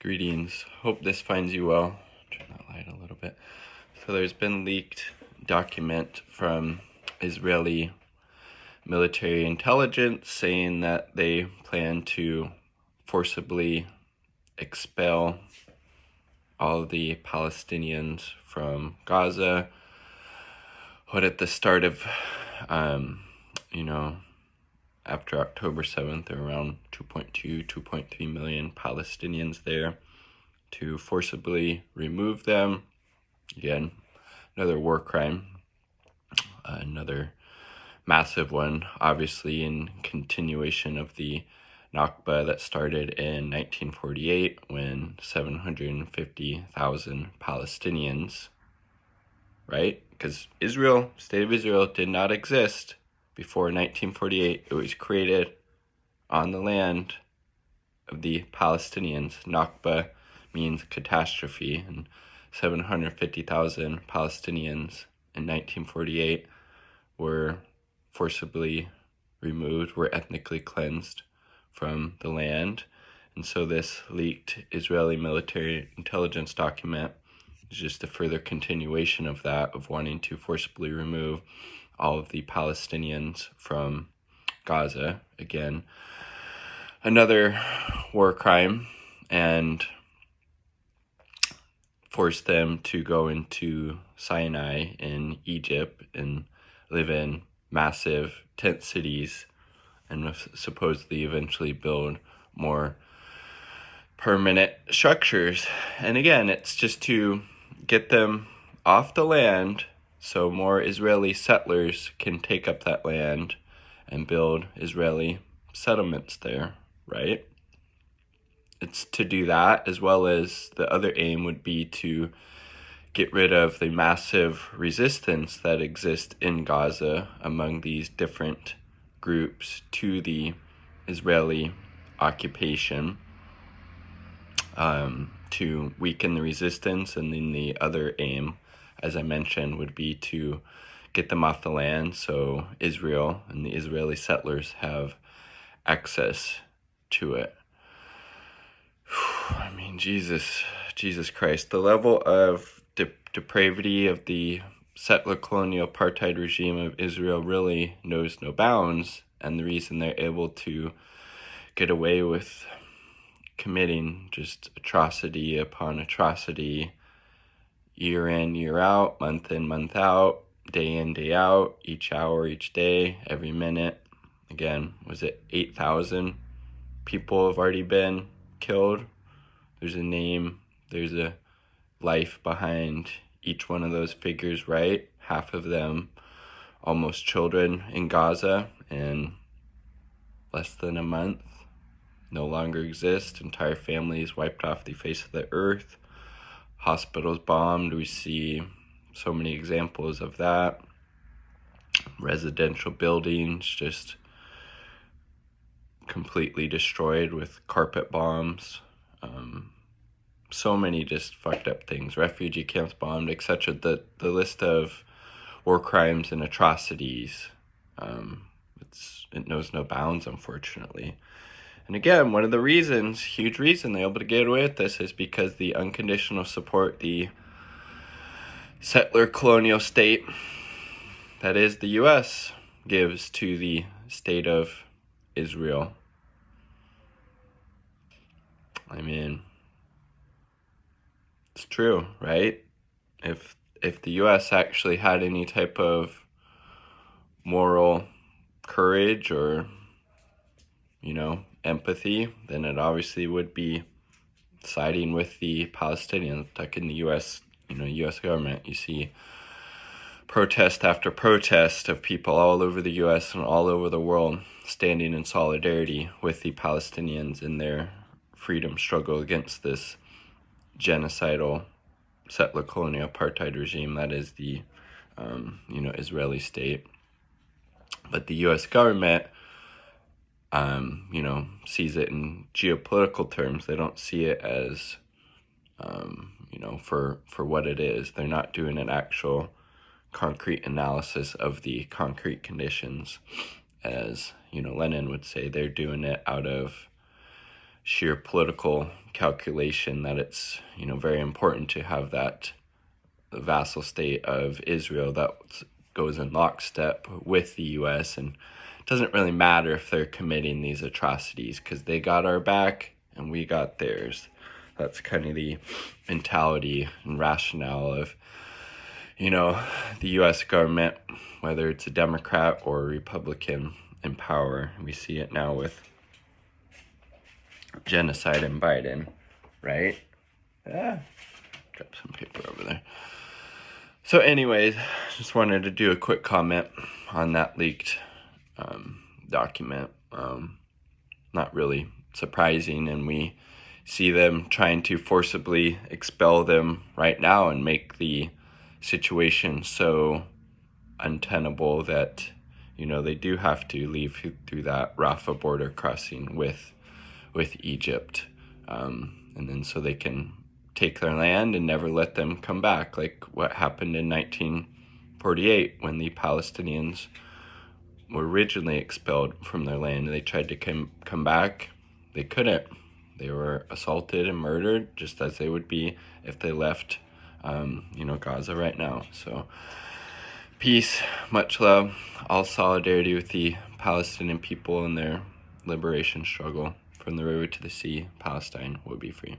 Greetings. Hope this finds you well. Turn that light a little bit. So there's been leaked document from Israeli military intelligence saying that they plan to forcibly expel all of the Palestinians from Gaza. What at the start of, after October 7th, there were around 2.3 million Palestinians there, to forcibly remove them. Again, another war crime, another massive one, obviously in continuation of the Nakba that started in 1948 when 750,000 Palestinians, right? Because Israel, state of Israel, did not exist before 1948. It was created on the land of the Palestinians. Nakba means catastrophe, and 750,000 Palestinians in 1948 were forcibly removed, were ethnically cleansed from the land. And so this leaked Israeli military intelligence document is just a further continuation of that, of wanting to forcibly remove all of the Palestinians from Gaza. Again, another war crime, and force them to go into Sinai in Egypt and live in massive tent cities and supposedly eventually build more permanent structures. And again, it's just to get them off the land so more Israeli settlers can take up that land and build Israeli settlements there, right? It's to do that, as well as the other aim would be to get rid of the massive resistance that exists in Gaza among these different groups to the Israeli occupation, to weaken the resistance. And then the other aim, as I mentioned, would be to get them off the land so Israel and the Israeli settlers have access to it. I mean, Jesus Christ, the level of depravity of the settler colonial apartheid regime of Israel really knows no bounds. And the reason they're able to get away with committing just atrocity upon atrocity, year in, year out, month in, month out, day in, day out, each hour, each day, every minute. Again, was it 8,000 people have already been killed? There's a name, there's a life behind each one of those figures, right? Half of them almost children in Gaza, in less than a month, no longer exist. Entire families wiped off the face of the earth. Hospitals bombed. We see so many examples of that. Residential buildings just completely destroyed with carpet bombs. So many just fucked up things. Refugee camps bombed, etc. The list of war crimes and atrocities, it knows no bounds, unfortunately. And again, one of the reasons, huge reason they're able to get away with this is because the unconditional support the settler colonial state, that is the U.S., gives to the state of Israel. I mean, it's true, right? If the U.S. actually had any type of moral courage or, empathy, then it obviously would be siding with the Palestinians. Like in the U.S., U.S. government, you see protest after protest of people all over the U.S. and all over the world standing in solidarity with the Palestinians in their freedom struggle against this genocidal settler colonial apartheid regime that is the Israeli state. But the U.S. government sees it in geopolitical terms. They don't see it as for what it is. They're not doing an actual concrete analysis of the concrete conditions, as Lenin would say. They're doing it out of sheer political calculation that it's, very important to have that vassal state of Israel that goes in lockstep with the U.S. And it doesn't really matter if they're committing these atrocities because they got our back and we got theirs. That's kind of the mentality and rationale of, the U.S. government, whether it's a Democrat or a Republican in power. We see it now with genocide in Biden, right? Drop some paper over there. So anyways, just wanted to do a quick comment on that leaked document. Not really surprising, and we see them trying to forcibly expel them right now and make the situation so untenable that, they do have to leave through that Rafah border crossing with Egypt. And then so they can take their land and never let them come back, like what happened in 1948 when the Palestinians were originally expelled from their land. They tried to come back. They couldn't. They were assaulted and murdered just as they would be if they left, Gaza right now. So peace, much love, all solidarity with the Palestinian people and their liberation struggle. From the river to the sea, Palestine will be free.